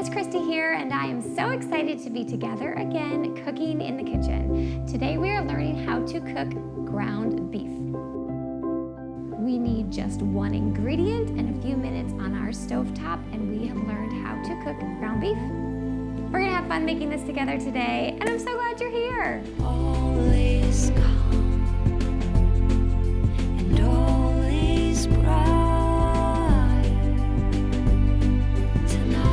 it's Kristi here, and I am so excited to be together again cooking in the kitchen. Today we are learning how to cook ground beef. We need just one ingredient and a few minutes on our stovetop, and we have learned how to cook ground beef. We're gonna have fun making this together today, and I'm so glad you're here. All is calm and all is bright tonight.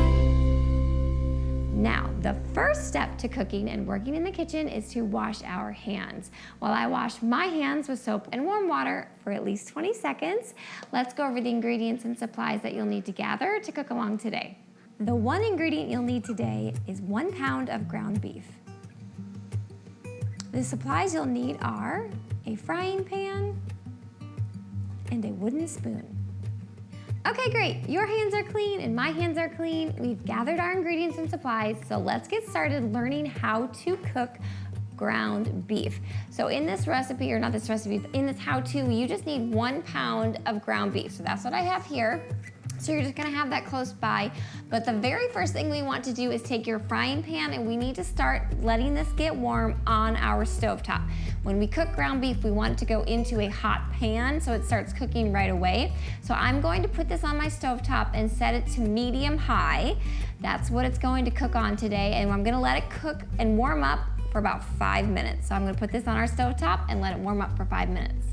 Now, the first step to cooking and working in the kitchen is to wash our hands. While I wash my hands with soap and warm water for at least 20 seconds, let's go over the ingredients and supplies that you'll need to gather to cook along today. The one ingredient you'll need today is 1 pound of ground beef. The supplies you'll need are a frying pan and a wooden spoon. Okay, great. Your hands are clean and my hands are clean. We've gathered our ingredients and supplies, so let's get started learning how to cook ground beef. So in this recipe, or not this recipe, but in this how-to, you just need 1 pound of ground beef. So that's what I have here. So you're just gonna have that close by. But the very first thing we want to do is take your frying pan, and we need to start letting this get warm on our stovetop. When we cook ground beef, we want it to go into a hot pan so it starts cooking right away. So I'm going to put this on my stovetop and set it to medium high. That's what it's going to cook on today, and I'm gonna let it cook and warm up for about 5 minutes. So I'm gonna put this on our stovetop and let it warm up for 5 minutes.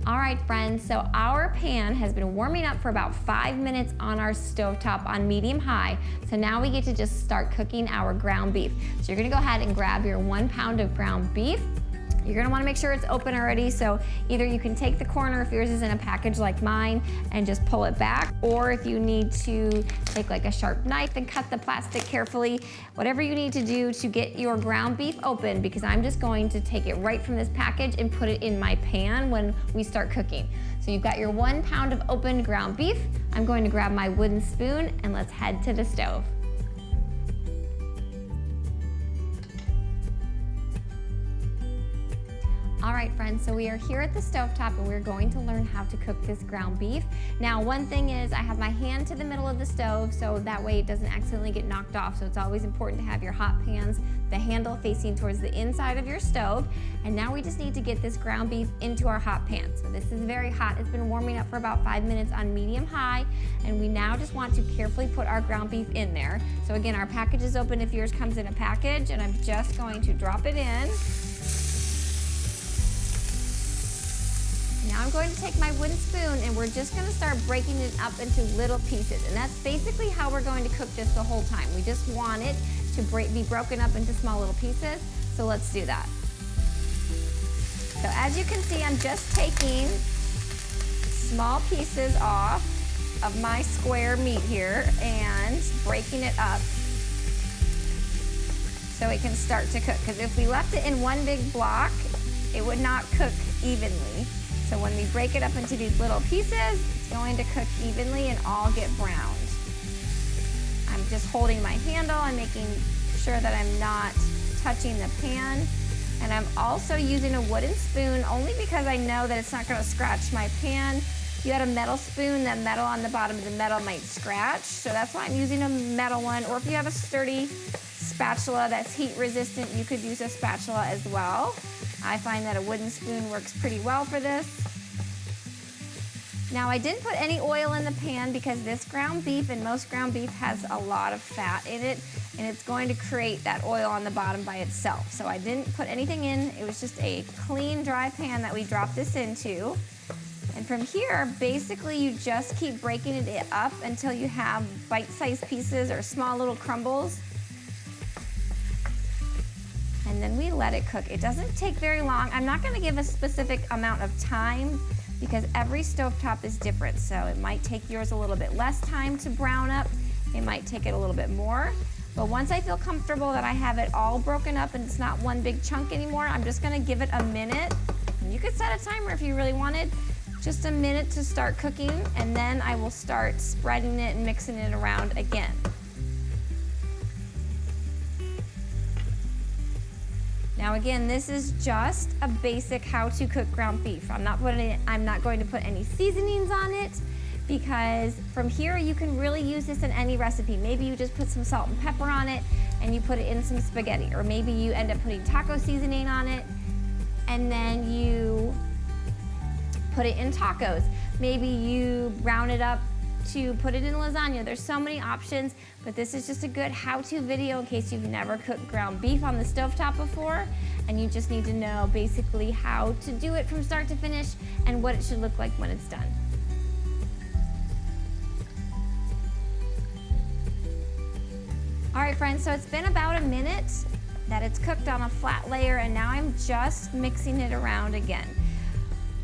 All right, friends, so our pan has been warming up for about 5 minutes on our stovetop on medium high. So now we get to just start cooking our ground beef. So you're gonna go ahead and grab your 1 pound of ground beef. You're gonna wanna make sure it's open already, so either you can take the corner if yours is in a package like mine and just pull it back, or if you need to take like a sharp knife and cut the plastic carefully, whatever you need to do to get your ground beef open, because I'm just going to take it right from this package and put it in my pan when we start cooking. So you've got your 1 pound of opened ground beef. I'm going to grab my wooden spoon and let's head to the stove. All right, friends, so we are here at the stovetop and we're going to learn how to cook this ground beef. Now, one thing is I have my hand to the middle of the stove so that way it doesn't accidentally get knocked off. So it's always important to have your hot pans, the handle facing towards the inside of your stove. And now we just need to get this ground beef into our hot pan. So this is very hot. It's been warming up for about 5 minutes on medium high. And we now just want to carefully put our ground beef in there. So again, our package is open if yours comes in a package, and I'm just going to drop it in. Now I'm going to take my wooden spoon and we're just gonna start breaking it up into little pieces. And that's basically how we're going to cook this the whole time. We just want it to be broken up into small little pieces. So let's do that. So as you can see, I'm just taking small pieces off of my square meat here and breaking it up so it can start to cook. Because if we left it in one big block, it would not cook evenly. So when we break it up into these little pieces, it's going to cook evenly and all get browned. I'm just holding my handle and making sure that I'm not touching the pan. And I'm also using a wooden spoon only because I know that it's not gonna scratch my pan. If you had a metal spoon, that metal on the bottom of the metal might scratch. So that's why I'm using a metal one. Or if you have a sturdy spatula that's heat resistant, you could use a spatula as well. I find that a wooden spoon works pretty well for this. Now I didn't put any oil in the pan because this ground beef and most ground beef has a lot of fat in it, and it's going to create that oil on the bottom by itself. So I didn't put anything in. It was just a clean, dry pan that we dropped this into. And from here, basically you just keep breaking it up until you have bite-sized pieces or small little crumbles. And then we let it cook. It doesn't take very long. I'm not gonna give a specific amount of time because every stovetop is different. So it might take yours a little bit less time to brown up. It might take it a little bit more. But once I feel comfortable that I have it all broken up and it's not one big chunk anymore, I'm just gonna give it a minute. And you could set a timer if you really wanted. Just a minute to start cooking, and then I will start spreading it and mixing it around again. Now again, this is just a basic how to cook ground beef. I'm not going to put any seasonings on it, because from here you can really use this in any recipe. Maybe you just put some salt and pepper on it and you put it in some spaghetti, or maybe you end up putting taco seasoning on it and then you put it in tacos. Maybe you brown it up to put it in lasagna. There's so many options, but this is just a good how-to video in case you've never cooked ground beef on the stovetop before and you just need to know basically how to do it from start to finish and what it should look like when it's done. All right, friends, so it's been about a minute that it's cooked on a flat layer, and now I'm just mixing it around again.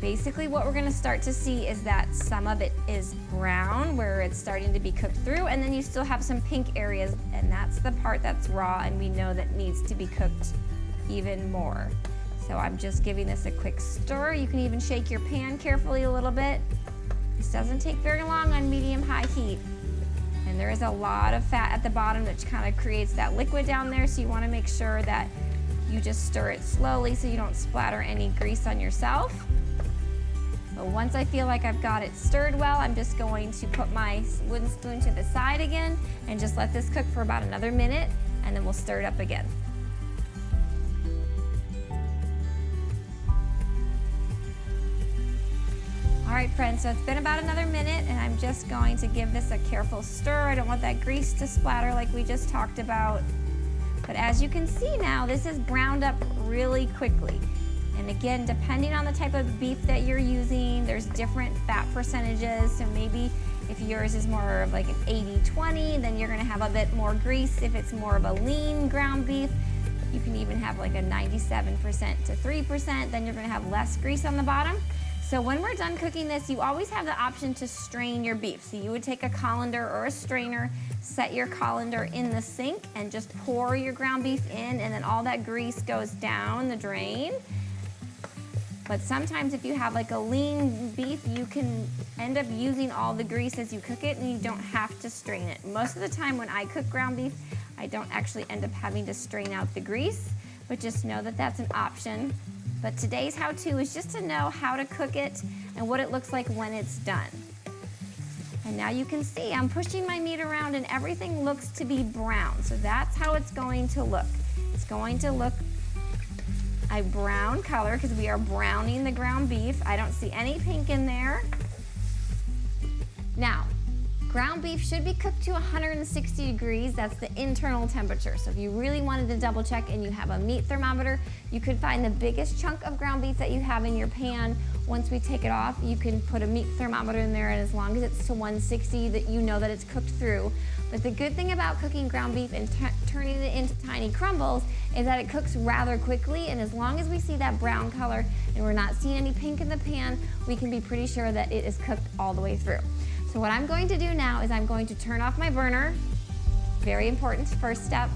Basically, what we're gonna start to see is that some of it is brown, where it's starting to be cooked through, and then you still have some pink areas, and that's the part that's raw, and we know that needs to be cooked even more. So I'm just giving this a quick stir. You can even shake your pan carefully a little bit. This doesn't take very long on medium-high heat. And there is a lot of fat at the bottom that kind of creates that liquid down there, so you want to make sure that you just stir it slowly so you don't splatter any grease on yourself. But once I feel like I've got it stirred well, I'm just going to put my wooden spoon to the side again and just let this cook for about another minute, and then we'll stir it up again. All right, friends, so it's been about another minute, and I'm just going to give this a careful stir. I don't want that grease to splatter like we just talked about. But as you can see now, this is browned up really quickly. And again, depending on the type of beef that you're using, there's different fat percentages. So maybe if yours is more of like an 80-20, then you're gonna have a bit more grease. If it's more of a lean ground beef, you can even have like a 97% to 3%, then you're gonna have less grease on the bottom. So when we're done cooking this, you always have the option to strain your beef. So you would take a colander or a strainer, set your colander in the sink, and just pour your ground beef in, and then all that grease goes down the drain. But sometimes if you have like a lean beef, you can end up using all the grease as you cook it, and you don't have to strain it. Most of the time when I cook ground beef, I don't actually end up having to strain out the grease, but just know that that's an option. But today's how-to is just to know how to cook it and what it looks like when it's done. And now you can see I'm pushing my meat around and everything looks to be brown. So that's how it's going to look. It's going to look a brown color because we are browning the ground beef. I don't see any pink in there. Now, ground beef should be cooked to 160 degrees. That's the internal temperature. So if you really wanted to double check and you have a meat thermometer, you could find the biggest chunk of ground beef that you have in your pan. Once we take it off, you can put a meat thermometer in there, and as long as it's to 160, that you know that it's cooked through. But the good thing about cooking ground beef and turning it into tiny crumbles is that it cooks rather quickly, and as long as we see that brown color and we're not seeing any pink in the pan, we can be pretty sure that it is cooked all the way through. So what I'm going to do now is I'm going to turn off my burner, very important first step,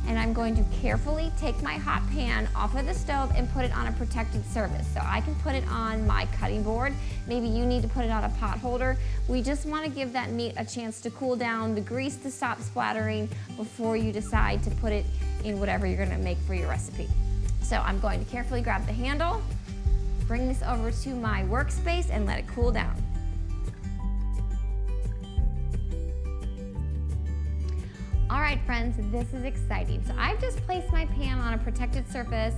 and I'm going to carefully take my hot pan off of the stove and put it on a protected surface. So I can put it on my cutting board. Maybe you need to put it on a pot holder. We just want to give that meat a chance to cool down, the grease to stop splattering before you decide to put it in whatever you're going to make for your recipe. So I'm going to carefully grab the handle, bring this over to my workspace, and let it cool down. All right, friends, this is exciting. So I've just placed my pan on a protected surface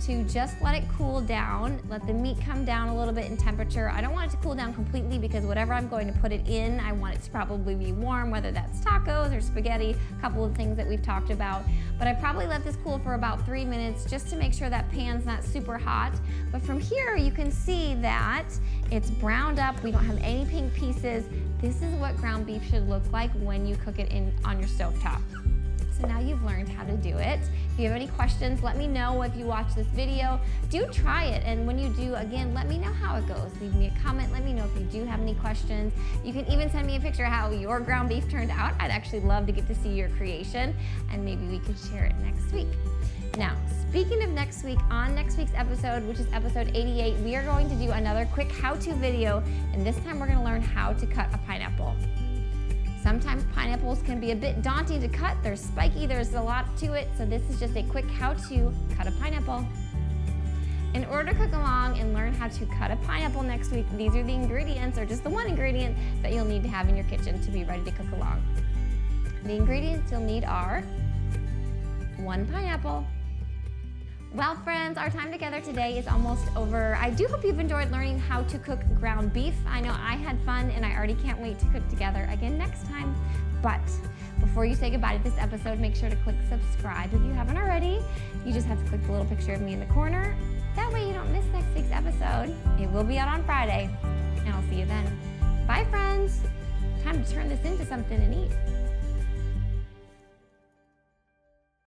to just let it cool down, let the meat come down a little bit in temperature. I don't want it to cool down completely because whatever I'm going to put it in, I want it to probably be warm, whether that's tacos or spaghetti, a couple of things that we've talked about. But I probably let this cool for about 3 minutes just to make sure that pan's not super hot. But from here, you can see that it's browned up. We don't have any pink pieces. This is what ground beef should look like when you cook it on your stovetop. So now you've learned how to do it. If you have any questions, let me know if you watch this video. Do try it, and when you do, again, let me know how it goes. Leave me a comment, let me know if you do have any questions. You can even send me a picture of how your ground beef turned out. I'd actually love to get to see your creation, and maybe we could share it next week. Now, speaking of next week, on next week's episode, which is episode 88, we are going to do another quick how-to video, and this time we're gonna learn how to cut a pineapple. Sometimes pineapples can be a bit daunting to cut. They're spiky, there's a lot to it, so this is just a quick how to cut a pineapple. In order to cook along and learn how to cut a pineapple next week, these are the ingredients, or just the one ingredient that you'll need to have in your kitchen to be ready to cook along. The ingredients you'll need are 1 pineapple. Well, friends, our time together today is almost over. I do hope you've enjoyed learning how to cook ground beef. I know I had fun, and I already can't wait to cook together again next time. But before you say goodbye to this episode, make sure to click subscribe if you haven't already. You just have to click the little picture of me in the corner. That way you don't miss next week's episode. It will be out on Friday, and I'll see you then. Bye, friends. Time to turn this into something and eat.